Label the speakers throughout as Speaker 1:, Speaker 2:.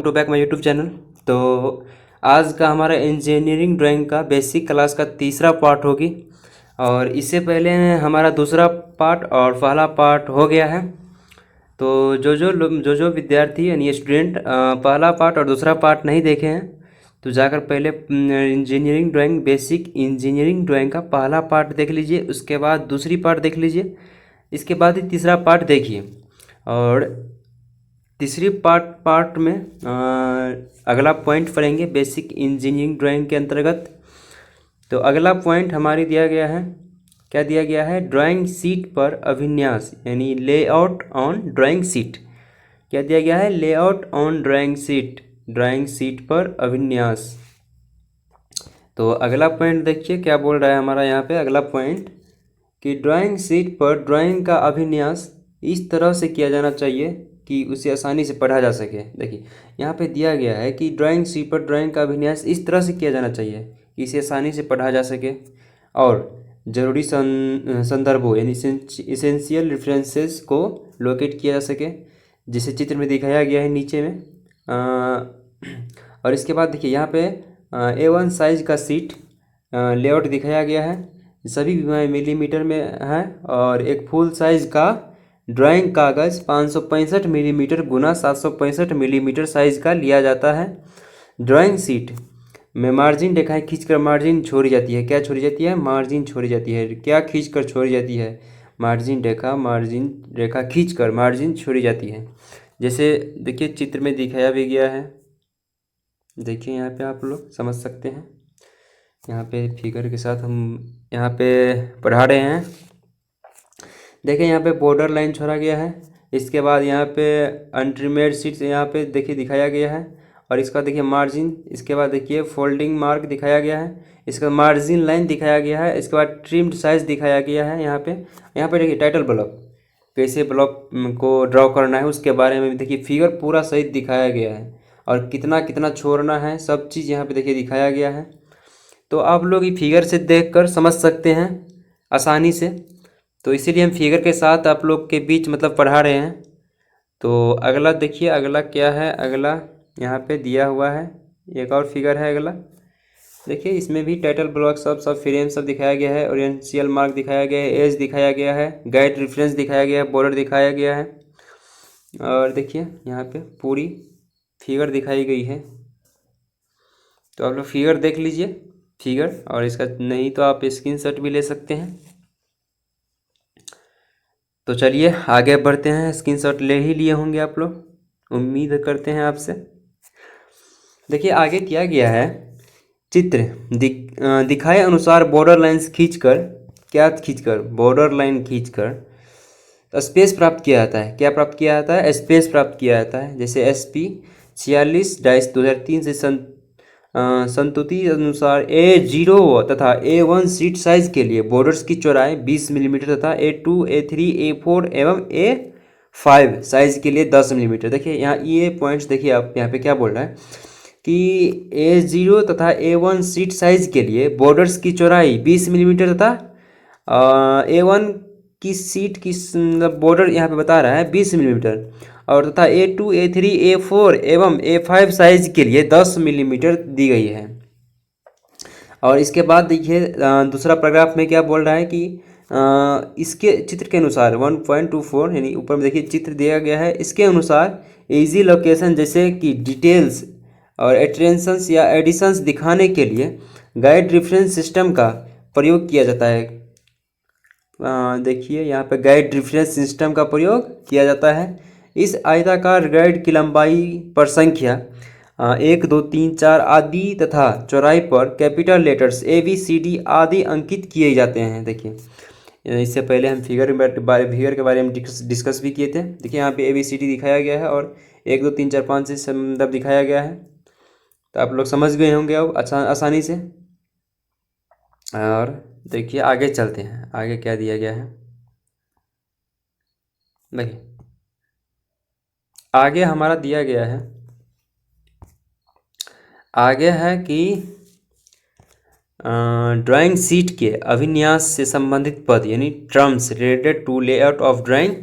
Speaker 1: To back my YouTube channel. तो आज का हमारा इंजीनियरिंग ड्राइंग का बेसिक क्लास का तीसरा पार्ट होगी और इससे पहले हमारा दूसरा पार्ट और पहला पार्ट हो गया है। तो जो विद्यार्थी यानी स्टूडेंट पहला पार्ट और दूसरा पार्ट नहीं देखे हैं तो जाकर पहले engineering drawing basic engineering drawing का पहला पार्ट देख लीजिए, उसके बाद दूसरी पार्ट देख लीजिए, इसके बाद ही तीसरा पार्ट देखिए। और तीसरी पार्ट में अगला पॉइंट पढ़ेंगे बेसिक इंजीनियरिंग ड्राइंग के अंतर्गत। तो अगला पॉइंट हमारी दिया गया है, क्या दिया गया है, ड्राइंग शीट पर अभिन्यास यानी लेआउट ऑन ड्राइंग शीट। क्या दिया गया है, लेआउट ऑन ड्राइंग शीट पर अभिन्यास। तो अगला पॉइंट देखिए क्या बोल रहा है हमारा यहाँ पे अगला पॉइंट कि ड्राइंग शीट पर ड्राइंग का अभिन्यास इस तरह से किया जाना चाहिए कि उसे आसानी से पढ़ा जा सके। देखिए यहाँ पे दिया गया है कि ड्राइंग शीट पर ड्राइंग का अभिन्यास इस तरह से किया जाना चाहिए कि इसे आसानी से पढ़ा जा सके और ज़रूरी संदर्भों यानी इसेंशियल रेफरेंसेस को लोकेट किया जा सके, जिसे चित्र में दिखाया गया है नीचे में। और इसके बाद देखिए यहाँ पे A1 साइज़ का सीट लेआउट दिखाया गया है, सभी मिलीमीटर में है। और एक फुल साइज़ का ड्राइंग कागज़ 565 मिलीमीटर गुना 765 मिलीमीटर साइज़ का लिया जाता है। ड्राइंग शीट में मार्जिन रेखाएं खींचकर मार्जिन छोड़ी जाती है। क्या छोड़ी जाती है, मार्जिन छोड़ी जाती है। क्या खींचकर छोड़ी जाती है, मार्जिन रेखा खींचकर मार्जिन छोड़ी जाती है। जैसे देखिए चित्र में दिखाया भी गया है, देखिए यहाँ पे आप लोग समझ सकते हैं। यहाँ पे फिगर के साथ हम यहाँ पे पढ़ा रहे हैं। देखिए यहाँ पे बॉर्डर लाइन छोड़ा गया है, इसके बाद यहाँ पे अनट्रिमेड शीट्स यहाँ पे देखिए दिखाया गया है। और इसका देखिए मार्जिन, इसके बाद देखिए फोल्डिंग मार्क दिखाया गया है, इसका मार्जिन लाइन दिखाया गया है, इसके बाद ट्रिम्ड साइज दिखाया गया है। यहाँ पे देखिए टाइटल ब्लॉक, कैसे ब्लॉक को ड्रॉ करना है उसके बारे में देखिए फिगर पूरा सही दिखाया गया है और कितना कितना छोड़ना है सब चीज़ यहाँ पे देखिए दिखाया गया है। तो आप लोग ये फिगर से देखकर समझ सकते हैं आसानी से, तो इसीलिए हम फिगर के साथ आप लोग के बीच मतलब पढ़ा रहे हैं। तो अगला देखिए, अगला क्या है, अगला यहाँ पे दिया हुआ है एक और फिगर है अगला। देखिए इसमें भी टाइटल ब्लॉक सब फ्रेम सब दिखाया गया है, ओरिएंशियल मार्क दिखाया गया है, एज दिखाया गया है, गाइड रेफरेंस दिखाया गया है, बॉर्डर दिखाया गया है। और देखिए यहाँ पे पूरी फिगर दिखाई गई है। तो आप लोग फिगर देख लीजिए फिगर, और इसका नहीं तो आप स्क्रीनशॉट भी ले सकते हैं। तो चलिए आगे बढ़ते हैं, स्क्रीनशॉट ले ही लिए होंगे आप लोग, उम्मीद करते हैं आपसे। देखिए आगे किया गया है, चित्र दिखाए अनुसार बॉर्डर लाइन्स खींचकर बॉर्डर लाइन खींचकर स्पेस प्राप्त किया जाता है। क्या प्राप्त किया जाता है, स्पेस प्राप्त किया जाता है। जैसे SP 46-2003 से संतुति अनुसार A0 तथा A1 सीट साइज के लिए बॉर्डर्स की चौड़ाई 20 मिलीमीटर तथा A2, A3, A4 एवं A5 साइज के लिए 10 मिलीमीटर। देखिए यहाँ ये पॉइंट्स देखिए, आप यहाँ पे क्या बोल रहा है कि A0 तथा A1 सीट साइज के लिए बॉर्डर्स की चौड़ाई 20 मिलीमीटर तथा A1 की सीट की बॉर्डर यहाँ पे बता रहा है 20 मिलीमीटर, और तथा A2, A3, A4 एवं A5 साइज के लिए 10 मिलीमीटर दी गई है। और इसके बाद देखिए दूसरा पैराग्राफ में क्या बोल रहा है कि इसके चित्र के अनुसार 1.24 यानी ऊपर में देखिए चित्र दिया गया है, इसके अनुसार इजी लोकेशन जैसे कि डिटेल्स और एट्रेंशंस या एडिशंस दिखाने के लिए गाइड रेफरेंस सिस्टम का प्रयोग किया जाता है। देखिए यहाँ पे गाइड रेफरेंस सिस्टम का प्रयोग किया जाता है। इस आयताकार गाइड की लंबाई पर संख्या 1, 2, 3, 4 आदि तथा चौड़ाई पर कैपिटल लेटर्स ABCD आदि अंकित किए जाते हैं। देखिए इससे पहले हम फिगर के बारे में डिस्कस भी किए थे। देखिए यहाँ पे ABCD दिखाया गया है और 1, 2, 3, 4, 5 से संदर्भ दिखाया गया है। तो आप लोग समझ गए होंगे अब आसानी से। और देखिए आगे चलते हैं, आगे क्या दिया गया है। देखिए आगे हमारा दिया गया है, आगे है कि ड्राइंग शीट के अभिन्यास से संबंधित पद यानी terms related to layout of drawing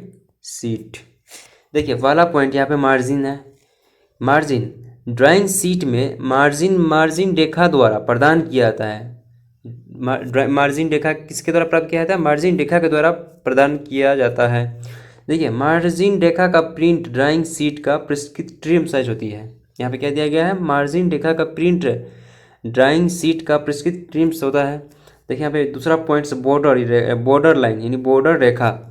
Speaker 1: sheet. देखिए पहला पॉइंट यहाँ पे मार्जिन है। मार्जिन ड्राइंग शीट में मार्जिन रेखा द्वारा प्रदान किया जाता है। मार्जिन रेखा किसके द्वारा प्राप्त किया जाता है? मार्जिन रेखा के द्वारा प्रदान किया जाता है। देखिए, मार्जिन रेखा का प्रिंट ड्राइंग शीट का प्रिस्क्रिप्ट ट्रिम साइज होती है। यहाँ पे क्या दिया गया है? मार्जिन रेखा का प्रिंट ड्राइंग शीट का प्रिस्क्रिप्ट ट्रिम्स होता है। देखिए यहाँ पे दूसरा पॉइंट बॉर्डर लाइन यानी बॉर्डर रेखा।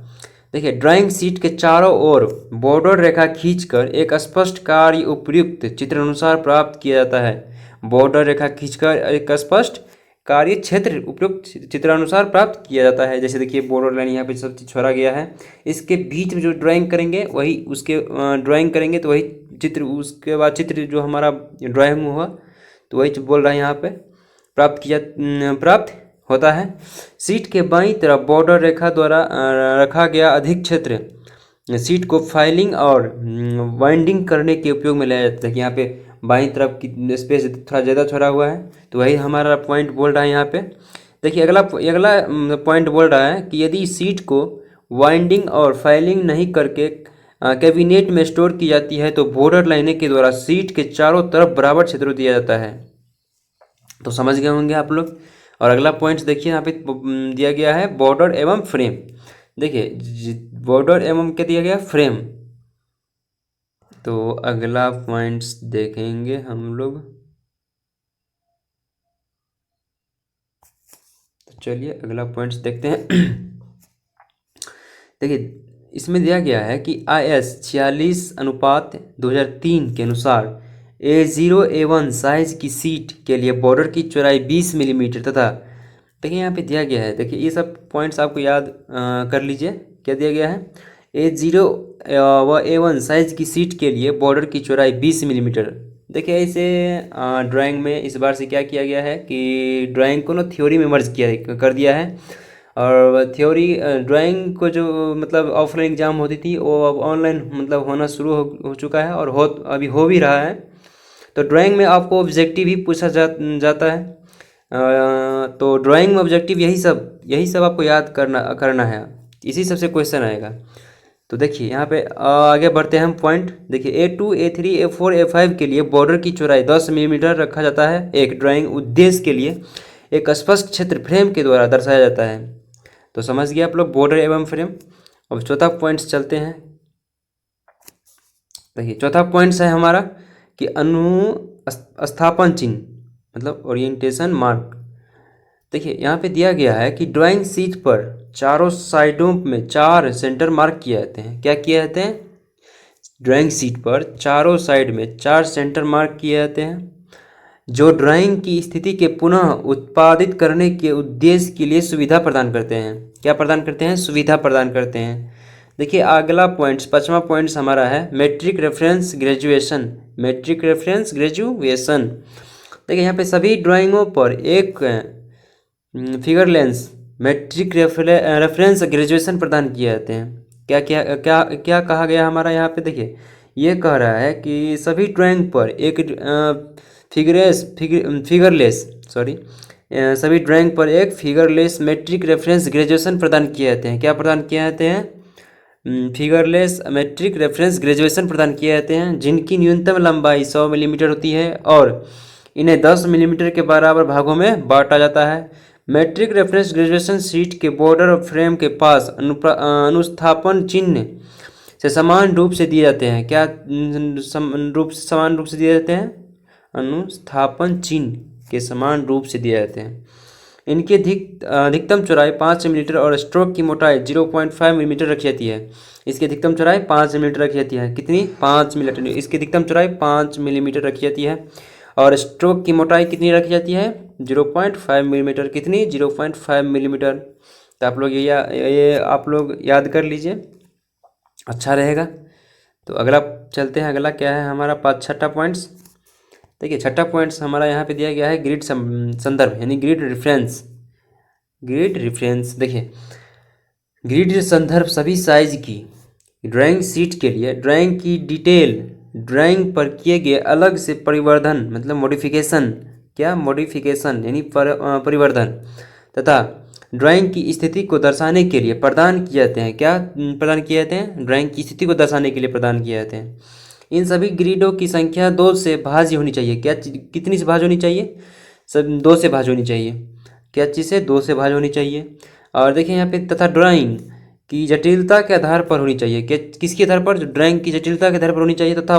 Speaker 1: देखिए, ड्राइंग शीट के चारों ओर बॉर्डर रेखा खींचकर एक स्पष्ट कार्य उपयुक्त चित्रानुसार प्राप्त किया जाता है। बॉर्डर रेखा खींचकर एक स्पष्ट कार्य क्षेत्र उपयुक्त चित्रानुसार प्राप्त किया जाता है। जैसे देखिए, बॉर्डर लाइन यहाँ पे सब चीज छोड़ा गया है। इसके बीच में जो ड्राइंग करेंगे वही उसके ड्राइंग करेंगे तो वही चित्र, उसके बाद चित्र जो हमारा ड्राइंग हुआ तो वही बोल रहा है यहाँ पे प्राप्त होता है। शीट के बाईं तरफ बॉर्डर रेखा द्वारा रखा गया अधिक क्षेत्र शीट को फाइलिंग और वाइंडिंग करने के उपयोग में लाया जाता है। यहाँ पे बाईं तरफ की स्पेस थोड़ा ज़्यादा छोड़ा हुआ है तो वही हमारा पॉइंट बोल रहा है यहाँ पे। देखिए, अगला पॉइंट बोल रहा है कि यदि शीट को वाइंडिंग और फाइलिंग नहीं करके कैबिनेट में स्टोर की जाती है तो बॉर्डर लाइनें के द्वारा शीट के चारों तरफ बराबर क्षेत्र दिया जाता है। तो समझ गए होंगे आप लोग। और अगला पॉइंट देखिए, यहाँ पे दिया गया है बॉर्डर एवं फ्रेम। देखिए, बॉर्डर एवं क्या दिया गया? फ्रेम। तो अगला पॉइंट्स देखेंगे हम लोग। तो चलिए अगला पॉइंट्स देखते हैं। देखिए, इसमें दिया गया है कि IS 46:2003 के अनुसार A0 A1 साइज की सीट के लिए बॉर्डर की चौड़ाई 20 मिलीमीटर तथा देखिए यहाँ पे दिया गया है। देखिए, ये सब पॉइंट्स आपको याद कर लीजिए। क्या दिया गया है? A0 व A1 साइज की सीट के लिए बॉर्डर की चौड़ाई 20 मिलीमीटर। देखिए, इसे ड्राइंग में इस बार से क्या किया गया है कि ड्राइंग को ना थ्योरी में मर्ज कर दिया है। और थ्योरी ड्राइंग को जो मतलब ऑफलाइन एग्ज़ाम होती थी वो अब ऑनलाइन मतलब होना शुरू हो चुका है और अभी हो भी रहा है। तो ड्राइंग में आपको ऑब्जेक्टिव ही पूछा जाता है। तो ड्राइंग में ऑब्जेक्टिव यही सब आपको याद करना है। इसी सबसे क्वेश्चन आएगा। तो देखिए यहाँ पे आगे बढ़ते हैं हम पॉइंट। देखिए, A2 A3 A4 A5 के लिए बॉर्डर की चौड़ाई 10 मिलीमीटर रखा जाता है। एक ड्राइंग उद्देश्य के लिए एक स्पष्ट क्षेत्र फ्रेम के द्वारा दर्शाया जाता है। तो समझ गए आप लोग बॉर्डर एवं फ्रेम। अब चौथा पॉइंट चलते हैं। देखिए, चौथा पॉइंट्स है हमारा कि अनुस्थापन चिन्ह मतलब ओरिएंटेशन मार्क। देखिए, यहाँ पे दिया गया है कि ड्राइंग शीट पर चारों साइडों में 4 सेंटर मार्क किए जाते हैं। क्या किए जाते हैं? ड्राइंग शीट पर चारों साइड में 4 सेंटर मार्क किए जाते हैं जो ड्राइंग की स्थिति के पुनः उत्पादित करने के उद्देश्य के लिए सुविधा प्रदान करते हैं। क्या प्रदान करते हैं? सुविधा प्रदान करते हैं। देखिए, अगला पॉइंट्स 5वां पॉइंट्स हमारा है metric reference graduation. Metric reference graduation. देखिए, यहाँ पे सभी ड्राइंगों पर एक figureless metric reference graduation प्रदान किए जाते हैं। क्या क्या क्या क्या कहा गया हमारा यहाँ पे? देखिए, ये कह रहा है कि सभी ड्राइंग पर एक सभी ड्राइंग पर एक फिगरलेस मेट्रिक रेफरेंस ग्रेजुएशन प्रदान किए जाते हैं। क्या प्रदान किए जाते हैं? फिगरलेस मेट्रिक रेफरेंस ग्रेजुएशन प्रदान किए जाते हैं जिनकी न्यूनतम लंबाई 100 मिलीमीटर होती है और इन्हें 10 मिलीमीटर के बराबर भागों में बांटा जाता है। मैट्रिक रेफरेंस ग्रेजुएशन शीट के बॉर्डर और फ्रेम के पास अनुस्थापन चिन्ह से समान रूप से दिए जाते हैं। क्या समान रूप से दिए जाते हैं? अनुस्थापन चिन्ह के समान रूप से दिए जाते हैं। इनकी अधिकतम चौड़ाई 5 मिलीमीटर और स्ट्रोक की मोटाई 0.5 मिलीमीटर रखी जाती है। इसकी अधिकतम चौड़ाई 5 मिलीमीटर रखी जाती है। कितनी? 5 मिलीमीटर। इसकी अधिकतम चौड़ाई 5 मिलीमीटर रखी जाती है और स्ट्रोक की मोटाई कितनी रखी जाती है? 0.5 मिलीमीटर। कितनी? 0.5 मिलीमीटर। तो आप लोग ये आप लोग याद कर लीजिए, अच्छा रहेगा। तो अगला चलते हैं। अगला क्या है हमारा छठा पॉइंट्स। देखिए, छठा पॉइंट्स हमारा यहाँ पे दिया गया है ग्रिड संदर्भ यानी ग्रिड रेफरेंस। Grid reference. देखिए, ग्रिड संदर्भ सभी साइज की ड्राइंग शीट के लिए ड्राइंग की डिटेल ड्राइंग पर किए गए अलग से परिवर्धन मतलब मॉडिफिकेशन। क्या? मॉडिफिकेशन यानी परिवर्धन तथा ड्राइंग की स्थिति को दर्शाने के लिए प्रदान किए जाते हैं। क्या प्रदान किए जाते हैं? ड्राइंग की स्थिति को दर्शाने के लिए प्रदान किए जाते हैं। इन सभी ग्रिडों की संख्या 2 से भाज्य होनी चाहिए। क्या कितनी से भाज्य होनी चाहिए? सब 2 से भाज्य होनी चाहिए। क्या चीज़ से? 2 से भाज्य होनी चाहिए। और देखिए यहाँ पे तथा ड्राइंग की जटिलता के आधार पर होनी चाहिए। क्या किसके आधार पर? जो ड्राइंग की जटिलता के आधार पर होनी चाहिए तथा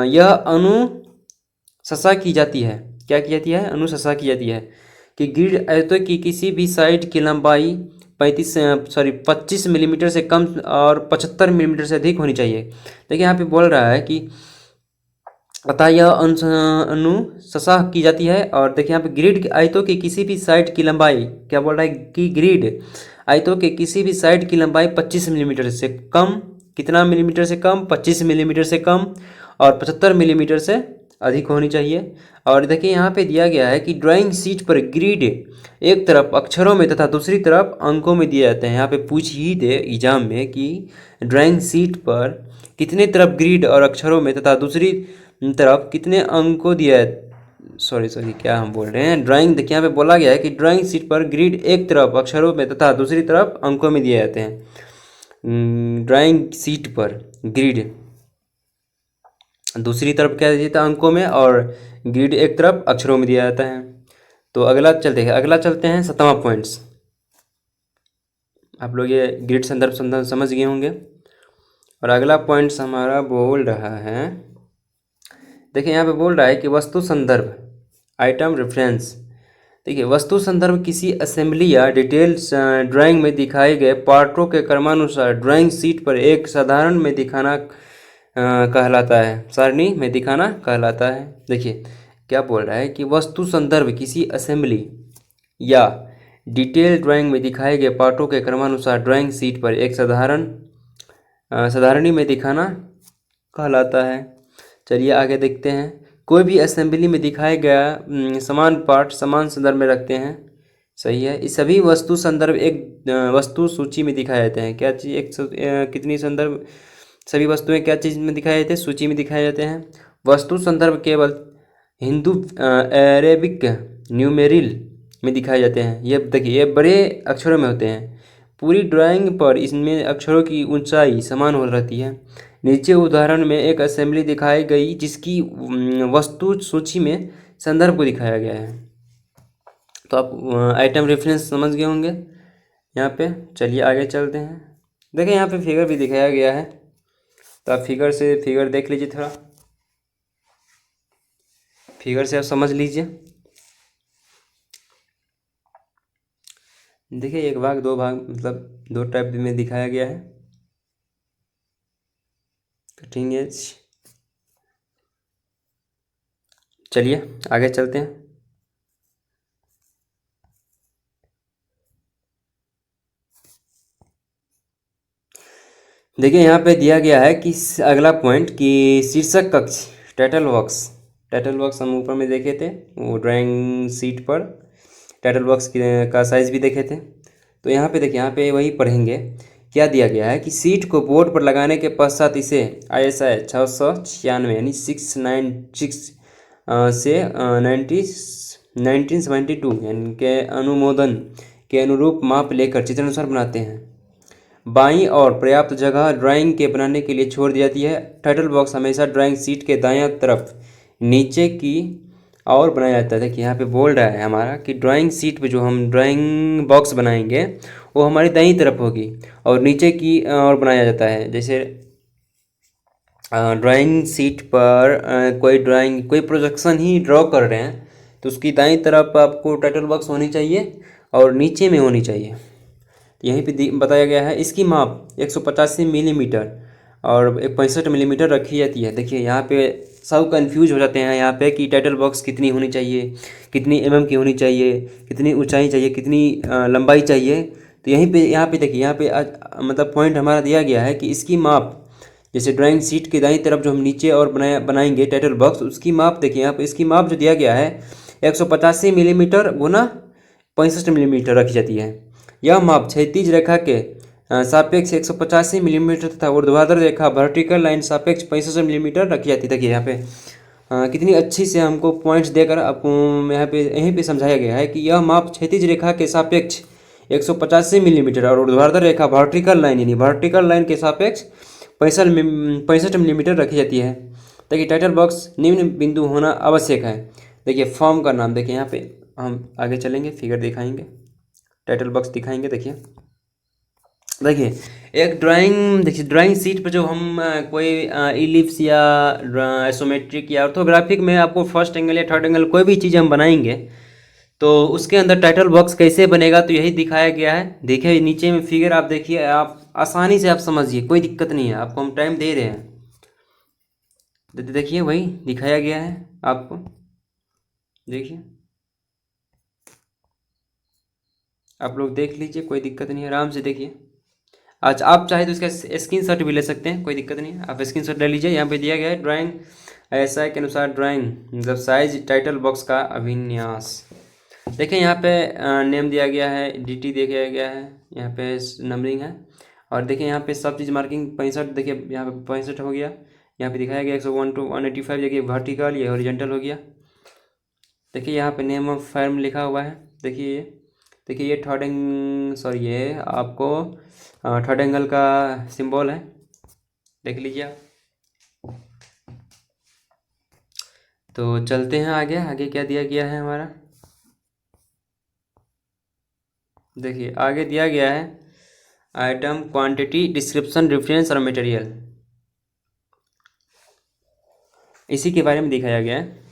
Speaker 1: यह अनुशंसा की जाती है। क्या की जाती है? अनुशंसा की जाती है कि ग्रिड आयतों की किसी भी साइड की लंबाई 25 मिलीमीटर से कम और 75 मिलीमीटर से अधिक होनी चाहिए। देखिए यहाँ पे बोल रहा है कि अतः यह अनुशंसा की जाती है। और देखिए यहाँ पे ग्रिड आयतों की किसी भी साइड की लंबाई, क्या बोल रहा है कि ग्रिड आयतों के किसी भी साइड की लंबाई 25 मिलीमीटर से कम, कितना मिलीमीटर से कम? 25 मिलीमीटर से कम और 75 मिलीमीटर से अधिक होनी चाहिए। और देखिए यहाँ पे दिया गया है कि ड्राइंग शीट पर ग्रिड एक तरफ अक्षरों में तथा दूसरी तरफ अंकों में दिए जाते हैं। यहाँ पे पूछ ही दे एग्जाम में कि ड्राइंग शीट पर कितने तरफ ग्रिड और अक्षरों में तथा दूसरी तरफ कितने अंकों दिया है। सॉरी क्या हम बोल रहे हैं, ड्राइंग देखिए यहाँ पे बोला गया है कि ड्राइंग शीट पर ग्रिड एक तरफ अक्षरों में तथा दूसरी तरफ अंकों में दिए जाते हैं। ड्राइंग शीट पर ग्रिड दूसरी तरफ क्या दिया जाता है? अंकों में, और ग्रिड एक तरफ अक्षरों में दिया जाता है। तो अगला चलते हैं 7वां पॉइंट्स। आप लोग ये ग्रिड संदर्भ समझ गए होंगे। और अगला पॉइंट्स हमारा बोल रहा है, देखिए यहाँ पे बोल रहा है कि वस्तु संदर्भ, आइटम रेफरेंस। देखिए वस्तु संदर्भ किसी असेंबली या डिटेल्स ड्राइंग में दिखाए गए पार्टों के क्रमानुसार ड्राइंग शीट पर एक साधारण में दिखाना कहलाता है, सारणी में दिखाना कहलाता है। देखिए क्या बोल रहा है कि वस्तु संदर्भ किसी असेंबली या डिटेल ड्राइंग में दिखाए गए पार्टों के क्रमानुसार ड्राइंग शीट पर एक साधारणी में दिखाना कहलाता है। चलिए आगे देखते हैं। कोई भी असेंबली में दिखाया गया समान पार्ट समान संदर्भ में रखते हैं। सही है। इस सभी वस्तु संदर्भ एक वस्तु सूची में दिखाए जाते हैं। क्या चीज़? कितनी संदर्भ? सभी वस्तुएं क्या चीज़ में दिखाए जाते हैं? सूची में दिखाए जाते हैं। वस्तु संदर्भ केवल हिंदू अरेबिक न्यूमेरिल में दिखाए जाते हैं। ये देखिए ये बड़े अक्षरों में होते हैं। पूरी ड्राइंग पर इसमें अक्षरों की ऊंचाई समान हो रहती है। नीचे उदाहरण में एक असेंबली दिखाई गई जिसकी वस्तु सूची में संदर्भ को दिखाया गया है। तो आप आइटम रेफरेंस समझ गए होंगे यहाँ पे। चलिए आगे चलते हैं। देखिए यहाँ पे फिगर भी दिखाया गया है, तो आप फिगर देख लीजिए, थोड़ा फिगर से आप समझ लीजिए। देखिए एक भाग दो भाग मतलब 2 टाइप में दिखाया गया है। Cutting edge. चलिए आगे चलते हैं। देखिए यहाँ पे दिया गया है कि अगला पॉइंट कि शीर्षक कक्ष टाइटल बॉक्स हम ऊपर में देखे थे, वो ड्राइंग शीट पर टाइटल बॉक्स का साइज भी देखे थे। तो यहाँ पे देखिए यहाँ पे वही पढ़ेंगे। क्या दिया गया है कि सीट को बोर्ड पर लगाने के पश्चात इसे ISI 696 यानी 696 से 1972 यानी के अनुमोदन के अनुरूप माप लेकर चित्रानुसार बनाते हैं। बाईं और पर्याप्त जगह ड्राइंग के बनाने के लिए छोड़ दी जाती है। टाइटल बॉक्स हमेशा ड्राइंग शीट के दायां तरफ नीचे की और बनाया जाता है। देखिए यहाँ पे बोल रहा है हमारा कि ड्राइंग शीट पे जो हम ड्राइंग बॉक्स बनाएंगे वो हमारी दाईं तरफ होगी और नीचे की और बनाया जाता है। जैसे ड्राइंग शीट पर कोई प्रोजेक्शन ही ड्रॉ कर रहे हैं तो उसकी दाईं तरफ आपको टाइटल बॉक्स होनी चाहिए और नीचे में होनी चाहिए। यहीं पे बताया गया है। इसकी माप 185 मिलीमीटर और 65 मिलीमीटर रखी जाती है। देखिए यहाँ पे सब कंफ्यूज हो जाते हैं यहाँ पे कि टाइटल बॉक्स कितनी होनी चाहिए, कितनी की होनी चाहिए, कितनी ऊंचाई चाहिए, कितनी लंबाई चाहिए। तो यहाँ पे देखिए यहाँ पे मतलब पॉइंट हमारा दिया गया है कि इसकी माप, जैसे ड्राइंग शीट के दाईं तरफ जो हम नीचे और बनाएंगे टाइटल बॉक्स, उसकी माप देखिए यहाँ पे इसकी माप जो दिया गया है 185 मिलीमीटर गुना 65 मिलीमीटर रखी जाती है। यह माप क्षैतिज रेखा के सापेक्ष 185 मिलीमीटर तथा ऊर्ध्वाधर रेखा वर्टिकल लाइन सापेक्ष 65 मिलीमीटर रखी जाती है। देखिए यहाँ पे कितनी अच्छी से हमको पॉइंट्स देकर आपको यहीं पे समझाया गया है कि यह माप क्षैतिज रेखा के सापेक्ष 185 मिलीमीटर और ऊर्ध्वाधर रेखा वर्टिकल लाइन यानी वर्टिकल लाइन के सापेक्ष 65 मिलीमीटर रखी जाती है। देखिए टाइटल बॉक्स निम्न बिंदु होना आवश्यक है। देखिए फॉर्म का नाम, देखिए यहाँ पे हम आगे चलेंगे, फिगर दिखाएंगे, टाइटल बॉक्स दिखाएंगे। देखिए एक ड्राइंग, देखिए ड्राइंग शीट पर जो हम कोई इलिप्स या आइसोमेट्रिक या ऑर्थोग्राफिक में आपको फर्स्ट एंगल या थर्ड एंगल कोई भी चीज़ हम बनाएंगे तो उसके अंदर टाइटल बॉक्स कैसे बनेगा तो यही दिखाया गया है। देखिए नीचे में फिगर आप देखिए, आप आसानी से आप समझिए, कोई दिक्कत नहीं है, आपको हम टाइम दे रहे हैं। देखिए वही दिखाया गया है आपको, देखिए आप लोग देख लीजिए, कोई दिक्कत नहीं है, आराम से देखिए। अच्छा आप चाहे तो इसका स्क्रीनशॉट भी ले सकते हैं, कोई दिक्कत नहीं है, आप स्क्रीनशॉट ले लीजिए। यहाँ पे दिया गया है ड्राइंग एसआई के अनुसार ड्राइंग मतलब साइज टाइटल बॉक्स का अभिन्यास। देखिए यहाँ पे नेम दिया गया है, डीटी दिया गया है, यहाँ पे नंबरिंग है, और देखिए यहाँ पे सब चीज़ मार्किंग 65, देखिए यहाँ पे 65 हो गया, यहाँ पे दिखाया गया 101 to 185, देखिए वर्टिकल, ये हॉरिजॉन्टल हो गया। देखिए यहाँ पे नेम ऑफ फर्म लिखा हुआ है, देखिए ये सॉरी ये आपको थर्ड एंगल का सिंबल है, देख लीजिए आप। तो चलते हैं आगे, आगे क्या दिया गया है हमारा। देखिए आगे दिया गया है आइटम, क्वांटिटी, डिस्क्रिप्शन, रेफरेंस और मटेरियल, इसी के बारे में दिखाया गया है।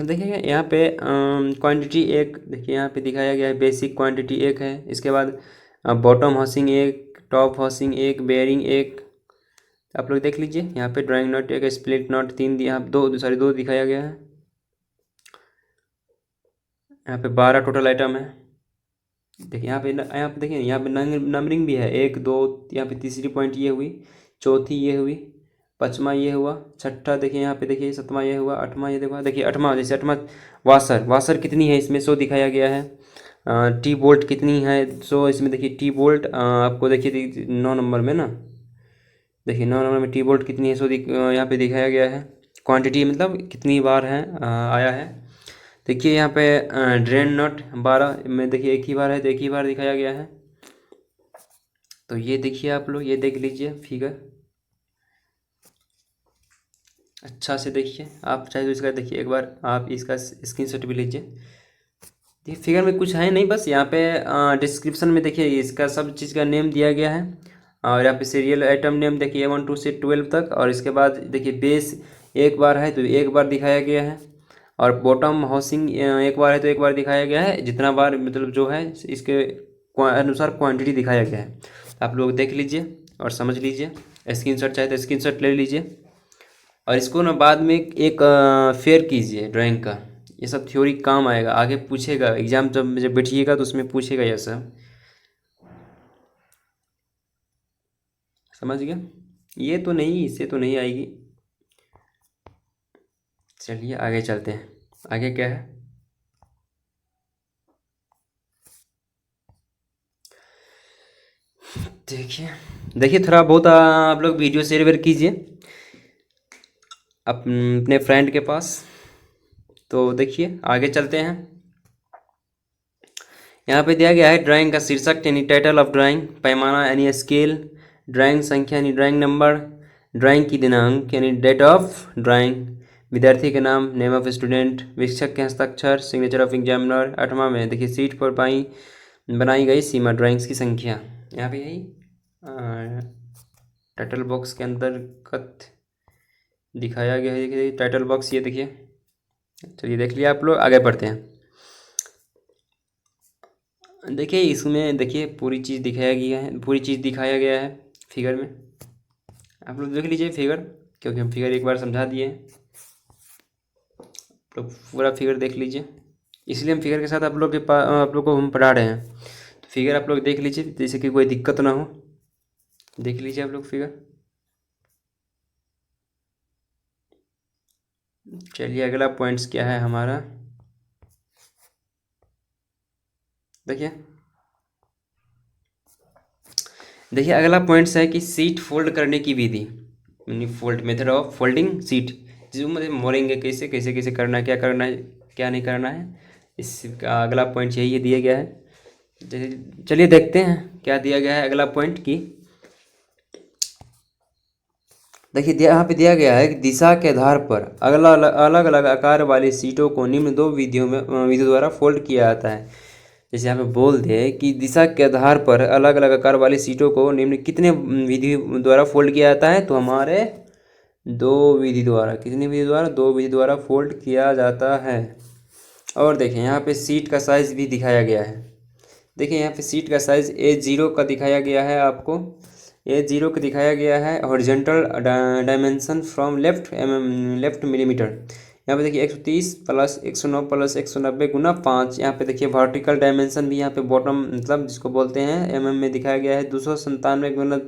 Speaker 1: देखिए यहाँ पे क्वांटिटी एक, देखिए यहाँ पे दिखाया गया है बेसिक क्वांटिटी एक है, इसके बाद बॉटम हाउसिंग एक, टॉप हाउसिंग एक, बेयरिंग एक, आप लोग देख लीजिए। यहाँ पे ड्राइंग नॉट एक, स्प्लिट नॉट तीन दिया, यहाँ दो दिखाया गया है। यहाँ पे 12 टोटल आइटम है। देखिए यहाँ पे देखिए यहाँ पे नंबरिंग भी है, 1 2, यहाँ पे तीसरी पॉइंट ये हुई, चौथी ये हुई, पाँचवा ये हुआ, छठा देखिए यहाँ पे देखिए, सातवां ये हुआ, आठवां ये देखिए आठवां, जैसे आठवां वाशर कितनी है इसमें सो दिखाया गया है। टी बोल्ट कितनी है सो इसमें देखिए, टी बोल्ट आपको देखिए 9 नंबर में ना, देखिए 9 नंबर में टी बोल्ट कितनी है सो यहाँ पे दिखाया गया है। क्वांटिटी मतलब कितनी बार है आया है। देखिए यहाँ पे ड्रेन नट 12 में देखिए एक ही बार है तो एक ही बार दिखाया गया है। तो ये देखिए आप लोग, ये देख लीजिए फिगर, अच्छा से देखिए, आप चाहे तो इसका देखिए एक बार, आप इसका स्क्रीनशॉट भी लीजिए। देखिए फिगर में कुछ है नहीं, बस यहाँ पे डिस्क्रिप्शन में देखिए इसका सब चीज़ का नेम दिया गया है, और यहाँ पे सीरियल आइटम नेम देखिए 1 2 से 12 तक, और इसके बाद देखिए बेस एक बार है तो एक बार दिखाया गया है, और बॉटम हाउसिंग एक बार है तो एक बार दिखाया गया है, जितना बार मतलब जो है इसके अनुसार क्वांटिटी दिखाया गया है। आप लोग देख लीजिए और समझ लीजिए, स्क्रीनशॉट चाहे तो स्क्रीनशॉट ले लीजिए, और इसको ना बाद में एक फेयर कीजिए ड्राइंग का, ये सब थ्योरी काम आएगा, आगे पूछेगा एग्जाम जब बैठिएगा तो उसमें पूछेगा ये सब, समझ गया। ये तो नहीं, इससे तो नहीं आएगी। चलिए आगे चलते हैं, आगे क्या है। देखिए थोड़ा बहुत आप लोग वीडियो शेयर वेयर कीजिए अपने फ्रेंड के पास। तो देखिए आगे चलते हैं, यहाँ पे दिया गया है ड्राइंग का शीर्षक यानी टाइटल ऑफ ड्राइंग, पैमाना यानी स्केल, ड्राइंग संख्या यानी ड्राइंग नंबर, ड्राइंग की दिनांक यानी डेट ऑफ ड्राइंग, विद्यार्थी के नाम नेम ऑफ स्टूडेंट, शिक्षक के हस्ताक्षर सिग्नेचर ऑफ एग्जामिनर। 8वां में देखिए सीट पर बनाई गई सीमा ड्राइंग्स की संख्या, यहाँ पे यही टाइटल बॉक्स के अंतर्गत दिखाया गया है। देखिए टाइटल बॉक्स ये देखिए, चलिए देख लिया आप लोग, आगे बढ़ते हैं। देखिए इसमें देखिए पूरी चीज़ दिखाया गया है फिगर में, आप लोग देख लीजिए फिगर, क्योंकि हम फिगर एक बार समझा दिए हैं, आप लोग पूरा फिगर देख लीजिए, इसलिए हम फिगर के साथ आप लोग को हम पढ़ा रहे हैं। तो फिगर आप लोग देख लीजिए, जैसे कि कोई दिक्कत ना हो, देख लीजिए आप लोग फिगर। चलिए अगला पॉइंट्स क्या है हमारा, देखिए अगला पॉइंट्स है कि सीट फोल्ड करने की विधि, यानी fold method of folding seat, जिसमें मोड़ेंगे कैसे कैसे कैसे करना है, क्या करना है क्या नहीं करना है, इसका अगला पॉइंट यही दिया गया है। चलिए देखते हैं क्या दिया गया है अगला पॉइंट की। देखिए यहाँ पे दिया गया है कि दिशा के आधार पर अलग अलग आकार वाली सीटों को निम्न दो विधियों द्वारा फोल्ड किया जाता है। जैसे यहाँ पे बोल दे कि दिशा के आधार पर अलग अलग आकार वाली सीटों को निम्न कितने विधि द्वारा फोल्ड किया जाता है, तो हमारे दो विधि द्वारा, कितनी विधि द्वारा, दो विधि द्वारा फोल्ड किया जाता है। और देखिए यहाँ पे सीट का साइज़ भी दिखाया गया है। देखिए यहाँ पे सीट का साइज़ A0 का दिखाया गया है आपको, A0 का दिखाया गया है horizontal dimension from left millimetre. यहाँ पे देखिए 130 प्लस 109 प्लस 190 गुना 5। यहाँ पे देखिए वर्टिकल डायमेंशन भी यहाँ पे बॉटम मतलब जिसको बोलते हैं में दिखाया गया है 297 गुना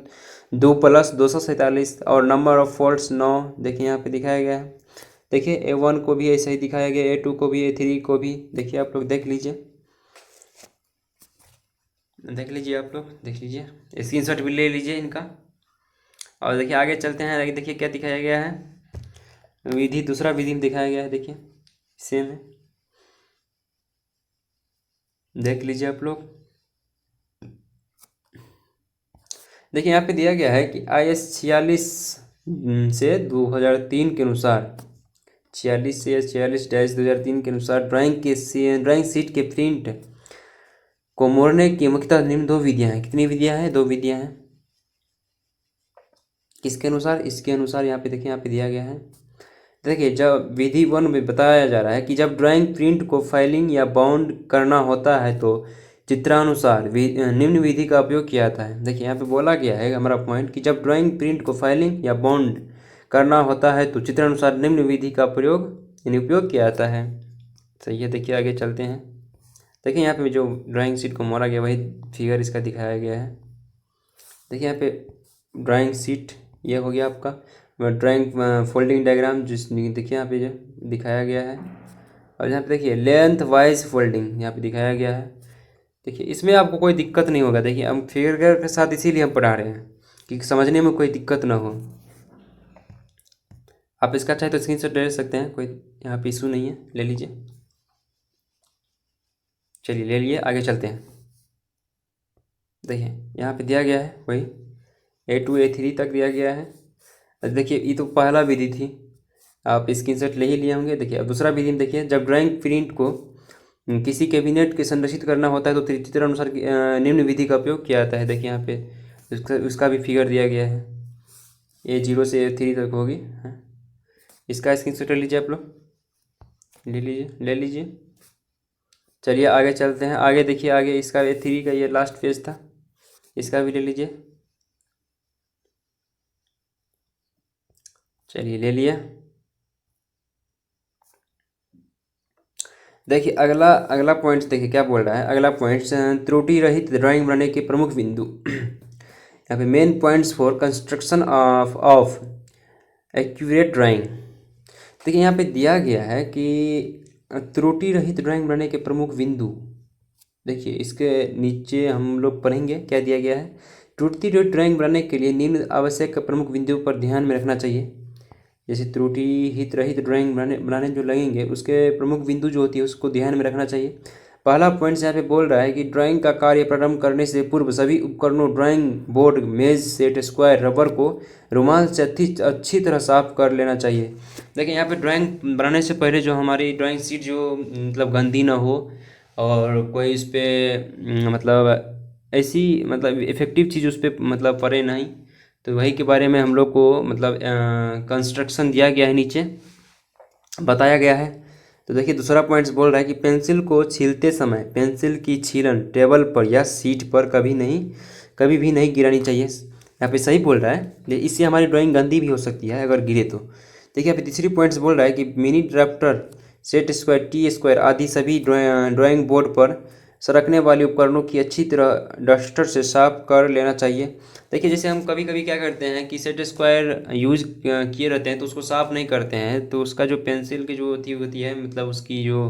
Speaker 1: 2 प्लस 247। और नंबर ऑफ फोल्ड्स 9 देखिए यहाँ पे दिखाया गया है। देखिए A1 को भी ऐसा ही दिखाया गया, A2 को भी, A3 को भी। देखिए आप लोग देख लीजिए, आप लोग देख लीजिए, स्क्रीनशॉट भी ले लीजिए इनका। और देखिए आगे चलते हैं, आगे देखिए क्या दिखाया गया है। विधि दूसरा विधि में दिखाया गया है, देखिए सेम है, देख लीजिए आप लोग। देखिए यहाँ पे दिया गया है कि IS 46 से 2003 के अनुसार, 46 से 46-2003 के अनुसार ड्राइंग शीट के प्रिंट को मोड़ने की मुख्यतः निम्न दो विधियाँ हैं। कितनी विधियाँ हैं? दो विधियाँ हैं। किसके अनुसार? इसके अनुसार। यहाँ पे देखिए, यहाँ पे दिया गया है। देखिए जब विधि 1 में बताया जा रहा है कि जब ड्राइंग प्रिंट को फाइलिंग या बाउंड करना होता है तो चित्रानुसार निम्न विधि का उपयोग किया जाता है। देखिए यहाँ पे बोला गया है हमारा पॉइंट कि जब ड्राइंग प्रिंट को फाइलिंग या बाउंड करना होता है तो चित्रानुसार निम्न विधि का प्रयोग यानी उपयोग किया जाता है। सही है। देखिए आगे चलते हैं। देखिए यहाँ पे जो ड्राइंग शीट को मोड़ा गया वही फिगर इसका दिखाया गया है। देखिए यहाँ पे ड्राइंग शीट ये हो गया आपका ड्राइंग फोल्डिंग डायग्राम, जिस देखिए यहाँ पे जो दिखाया गया है। और यहाँ पे देखिए लेंथ वाइज फोल्डिंग यहाँ पे दिखाया गया है। देखिए इसमें आपको कोई दिक्कत नहीं होगा। देखिए हम फिगर के साथ इसीलिए हम पढ़ा रहे हैं कि समझने में कोई दिक्कत ना हो। आप इसका चाहे तो स्क्रीनशॉट ले सकते हैं, कोई यहाँ पे इशू नहीं है, ले लीजिए। चलिए ले लिए, आगे चलते हैं। देखिए यहाँ पे दिया गया है वही A2 A3 तक दिया गया है। देखिए ये तो पहला विधि थी, आप स्क्रीनशॉट ले ही लिए होंगे। देखिए अब दूसरा विधि में देखिए, जब ड्राइंग प्रिंट को किसी कैबिनेट के संरक्षित करना होता है तो चित्रानुसार निम्न विधि का उपयोग किया जाता है। देखिए यहाँ पे उसका भी फिगर दिया गया है, A0 से A3 तक होगी। इसका स्क्रीनशॉट ले लीजिए आप लोग, ले लीजिए। चलिए आगे चलते हैं। आगे देखिए, आगे इसका A3 का ये लास्ट पेज था, इसका भी ले लीजिए। चलिए ले लिया। देखिए अगला पॉइंट देखिए क्या बोल रहा है। अगला पॉइंट त्रुटि रहित ड्राइंग बनाने के प्रमुख बिंदु। यहाँ पे main points for construction of accurate drawing. देखिए यहाँ पे दिया गया है कि त्रुटि रहित ड्राइंग बनाने के प्रमुख बिंदु। देखिए इसके नीचे हम लोग पढ़ेंगे क्या दिया गया है। त्रुटि रहित ड्राइंग बनाने के लिए निम्न आवश्यक प्रमुख बिंदुओं पर ध्यान में रखना चाहिए। जैसे त्रुटि रहित ड्राइंग बनाने जो लगेंगे उसके प्रमुख बिंदु जो होती है उसको ध्यान में रखना चाहिए। पहला पॉइंट यहाँ पे बोल रहा है कि ड्राइंग का कार्य प्रारंभ करने से पूर्व सभी उपकरणों ड्राइंग बोर्ड, मेज, सेट स्क्वायर, रबर को रुमाल से अच्छी तरह साफ कर लेना चाहिए। देखिए यहाँ पे ड्राइंग बनाने से पहले जो हमारी ड्राइंग शीट जो मतलब गंदी ना हो और कोई इस पर मतलब ऐसी मतलब इफ़ेक्टिव चीज़ उस पर मतलब पड़े नहीं, तो वही के बारे में हम लोग को मतलब कंस्ट्रक्शन दिया गया है, नीचे बताया गया है। तो देखिए दूसरा पॉइंट्स बोल रहा है कि पेंसिल को छीलते समय पेंसिल की छीलन टेबल पर या सीट पर कभी भी नहीं गिरानी चाहिए। यहाँ पे सही बोल रहा है, इससे हमारी ड्राइंग गंदी भी हो सकती है अगर गिरे तो। देखिए यहाँ पे तीसरी पॉइंट्स बोल रहा है कि mini drafter, set square, T square आदि सभी ड्राइंग बोर्ड पर सरकने वाले उपकरणों की अच्छी तरह डस्टर से साफ कर लेना चाहिए। देखिए जैसे हम कभी कभी क्या करते हैं कि सेट स्क्वायर यूज किए रहते हैं तो उसको साफ़ नहीं करते हैं, तो उसका जो पेंसिल की जो होती है मतलब उसकी जो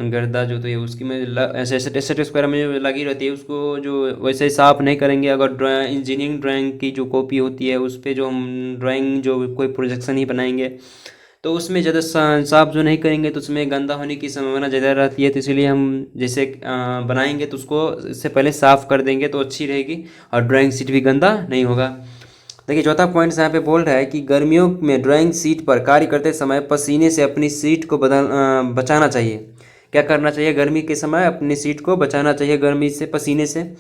Speaker 1: गर्दा जो तो है उसकी में ऐसे सेट स्क्वायर में जो लगी रहती है उसको जो वैसे साफ़ नहीं करेंगे। अगर इंजीनियरिंग ड्राइंग की जो कॉपी होती है उस पर जो हम ड्राइंग जो कोई प्रोजेक्शन ही बनाएंगे तो उसमें ज़्यादा साफ जो नहीं करेंगे तो उसमें गंदा होने की संभावना ज़्यादा रहती है। तो इसलिए हम जैसे बनाएंगे तो उसको इससे पहले साफ़ कर देंगे तो अच्छी रहेगी और ड्राइंग शीट भी गंदा नहीं होगा। देखिए चौथा पॉइंट यहाँ पे बोल रहा है कि गर्मियों में ड्राइंग शीट पर कार्य करते समय पसीने से अपनी सीट को बचाना चाहिए। क्या करना चाहिए? गर्मी के समय अपनी सीट को बचाना चाहिए गर्मी से, पसीने से।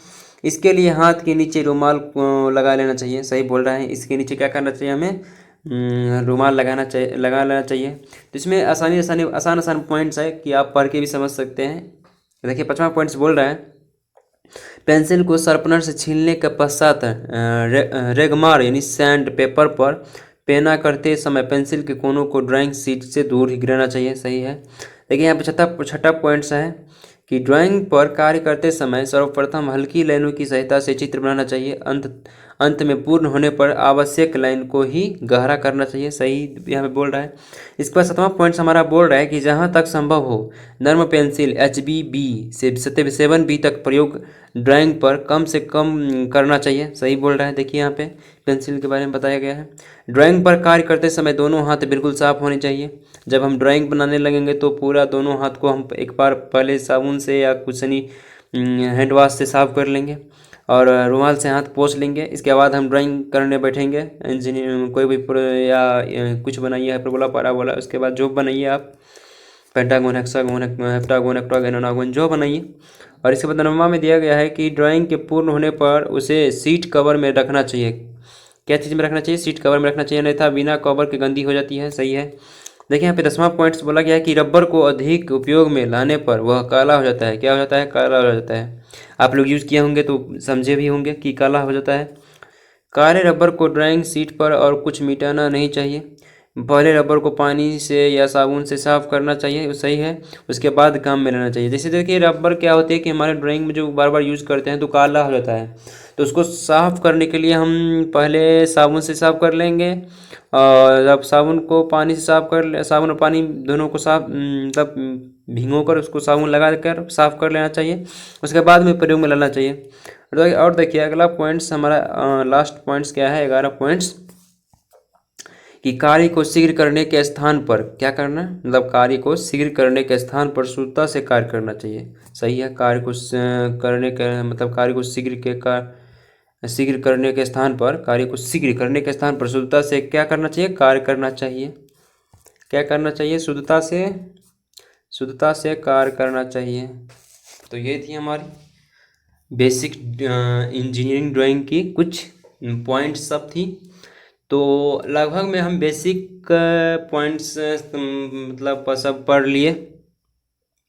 Speaker 1: इसके लिए हाथ के नीचे रुमाल लगा लेना चाहिए। सही बोल रहा है। इसके नीचे क्या करना चाहिए हमें? रुमाल लगा लेना चाहिए। तो इसमें आसान आसान पॉइंट्स है कि आप पढ़ के भी समझ सकते हैं। देखिए पाँचवा पॉइंट्स बोल रहा है पेंसिल को शार्पनर से छीलने के पश्चात रेगमार यानी सैंड पेपर पर पेना करते समय पेंसिल के कोनों को ड्राइंग शीट से दूर ही गिराना चाहिए। सही है। देखिए यहाँ पे छठा पॉइंट्स है कि ड्राइंग पर कार्य करते समय सर्वप्रथम हल्की लाइनों की सहायता से चित्र बनाना चाहिए। अंत में पूर्ण होने पर आवश्यक लाइन को ही गहरा करना चाहिए। सही यहाँ पे बोल रहा है। इसके बाद सातवां पॉइंट्स हमारा बोल रहा है कि जहाँ तक संभव हो नर्म पेंसिल HB से 7B तक प्रयोग ड्राइंग पर कम से कम करना चाहिए। सही बोल रहा है। देखिए यहाँ पे पेंसिल के बारे में बताया गया है। ड्राइंग पर कार्य करते समय दोनों हाथ बिल्कुल साफ होने चाहिए। जब हम ड्राइंग बनाने लगेंगे तो पूरा दोनों हाथ को हम एक बार पहले साबुन से या कुछ नहीं हैंड वॉश से साफ कर लेंगे और रुमाल से हाथ पोंछ लेंगे। इसके बाद हम ड्राइंग करने बैठेंगे। इंजीनियर कोई भी कुछ बनाइए, हाइपरबोला, पैराबोला, उसके बाद जो बनाइए आप पेंटागन, हेक्सागोन, हेप्टागोन, ऑक्टागोन, एनागोन जो बनाइए। और इसके बाद 9वां में दिया गया है कि ड्राइंग के पूर्ण होने पर उसे सीट कवर में रखना चाहिए। क्या चीज़ में रखना चाहिए? सीट कवर में रखना चाहिए, नहीं था बिना कवर के गंदी हो जाती है। सही है। देखिए यहाँ पे 10वां पॉइंट्स बोला गया है कि रबर को अधिक उपयोग में लाने पर वह काला हो जाता है। क्या हो जाता है? काला हो जाता है। आप लोग यूज़ किए होंगे तो समझे भी होंगे कि काला हो जाता है। काले रबर को ड्राइंग शीट पर और कुछ मिटाना नहीं चाहिए। पहले रबर को पानी से या साबुन से साफ़ करना चाहिए। सही है। उसके बाद काम में लेना चाहिए। जैसे देखिए रबर क्या होती है कि हमारे ड्राइंग में जो बार बार यूज़ करते हैं तो काला हो जाता है, तो उसको साफ़ करने के लिए हम पहले साबुन से साफ़ कर लेंगे और जब साबुन को पानी से साफ़ कर साबुन और पानी दोनों को साफ मतलब भिगो कर उसको साबुन लगा कर साफ़ कर लेना चाहिए। उसके बाद में प्रयोग में लाना चाहिए। और देखिए अगला पॉइंट्स हमारा लास्ट पॉइंट्स क्या है? 11 पॉइंट्स कि कार्य को शीघ्र करने के स्थान पर क्या करना, मतलब कार्य को शीघ्र करने के स्थान पर शुद्धता से कार्य करना चाहिए। सही है। कार्य को करने के मतलब कार्य को शीघ्र करने के स्थान पर कार्य को शीघ्र करने के स्थान पर शुद्धता से क्या करना चाहिए? कार्य करना चाहिए। क्या करना चाहिए? शुद्धता से कार्य करना चाहिए। तो ये थी हमारी बेसिक इंजीनियरिंग ड्राइंग की कुछ पॉइंट्स सब थी। तो लगभग में हम बेसिक पॉइंट्स मतलब सब पढ़ लिए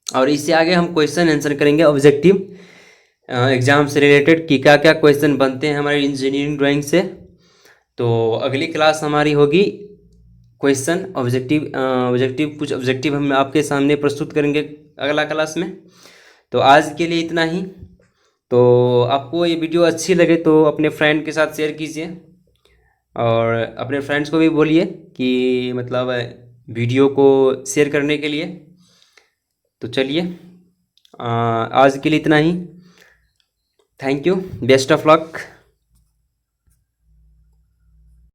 Speaker 1: और इससे आगे हम क्वेश्चन आंसर करेंगे ऑब्जेक्टिव एग्ज़ाम से रिलेटेड कि क्या क्या क्वेश्चन बनते हैं हमारी इंजीनियरिंग ड्राइंग से। तो अगली क्लास हमारी होगी क्वेश्चन ऑब्जेक्टिव कुछ ऑब्जेक्टिव हम आपके सामने प्रस्तुत करेंगे अगला क्लास में। तो आज के लिए इतना ही। तो आपको ये वीडियो अच्छी लगे तो अपने फ्रेंड के साथ शेयर कीजिए और अपने फ्रेंड्स को भी बोलिए कि मतलब वीडियो को शेयर करने के लिए। तो चलिए आज के लिए इतना ही। Thank you. Best of luck.